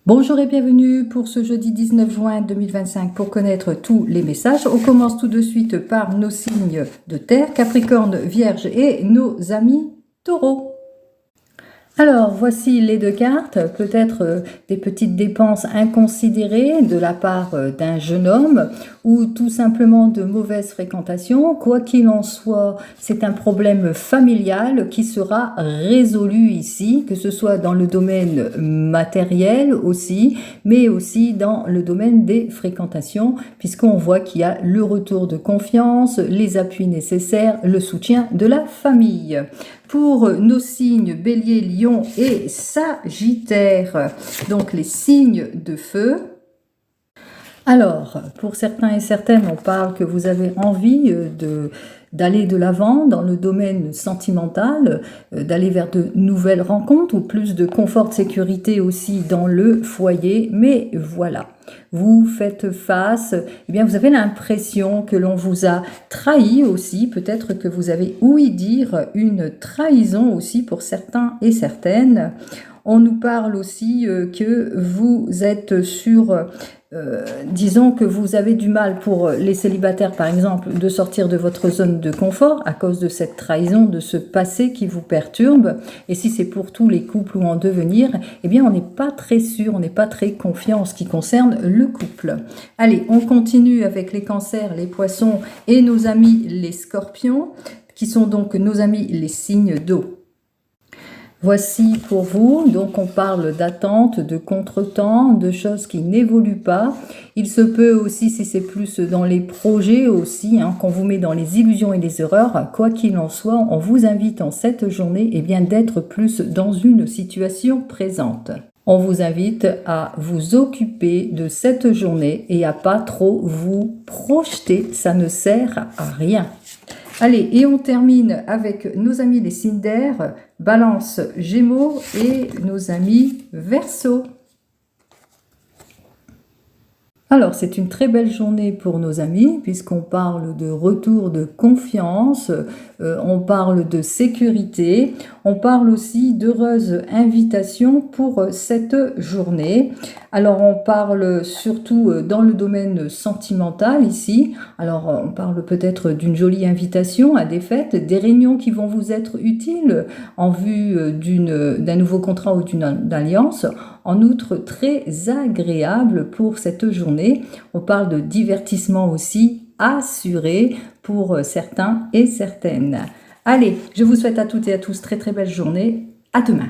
Bonjour et bienvenue pour ce jeudi 19 juin 2025 pour connaître tous les messages. On commence tout de suite par nos signes de terre, Capricorne, Vierge et nos amis Taureaux. Alors, voici les deux cartes, peut-être des petites dépenses inconsidérées de la part d'un jeune homme ou tout simplement de mauvaises fréquentations. Quoi qu'il en soit, c'est un problème familial qui sera résolu ici, que ce soit dans le domaine matériel aussi, mais aussi dans le domaine des fréquentations, puisqu'on voit qu'il y a le retour de confiance, les appuis nécessaires, le soutien de la famille. Pour nos signes Bélier, Lion et Sagittaire, donc les signes de feu. Alors, pour certains et certaines, on parle que vous avez envie d'aller de l'avant dans le domaine sentimental, d'aller vers de nouvelles rencontres ou plus de confort, de sécurité aussi dans le foyer. Mais voilà, vous faites face, eh bien vous avez l'impression que l'on vous a trahi aussi, peut-être que vous avez ouï dire une trahison aussi pour certains et certaines. On nous parle aussi que vous êtes sur... disons que vous avez du mal pour les célibataires par exemple de sortir de votre zone de confort à cause de cette trahison, de ce passé qui vous perturbe. Et si c'est pour tous les couples ou en devenir, eh bien on n'est pas très sûr, on n'est pas très confiant en ce qui concerne le couple. Allez, on continue avec les cancers, les poissons et nos amis les scorpions, qui sont donc nos amis les signes d'eau. Voici pour vous, donc on parle d'attente, de contretemps, de choses qui n'évoluent pas. Il se peut aussi, si c'est plus dans les projets aussi, qu'on vous met dans les illusions et les erreurs, quoi qu'il en soit, on vous invite en cette journée bien d'être plus dans une situation présente. On vous invite à vous occuper de cette journée et à pas trop vous projeter, ça ne sert à rien. Allez, et on termine avec nos amis les signes d'air, Balance, Gémeaux et nos amis Verseaux. Alors, c'est une très belle journée pour nos amis, puisqu'on parle de retour de confiance, on parle de sécurité, on parle aussi d'heureuses invitations pour cette journée. Alors, on parle surtout dans le domaine sentimental ici. Alors, on parle peut-être d'une jolie invitation à des fêtes, des réunions qui vont vous être utiles en vue d'un nouveau contrat ou d'une alliance. En outre, très agréable pour cette journée. On parle de divertissement aussi assuré pour certains et certaines. Allez, je vous souhaite à toutes et à tous très très belle journée. À demain.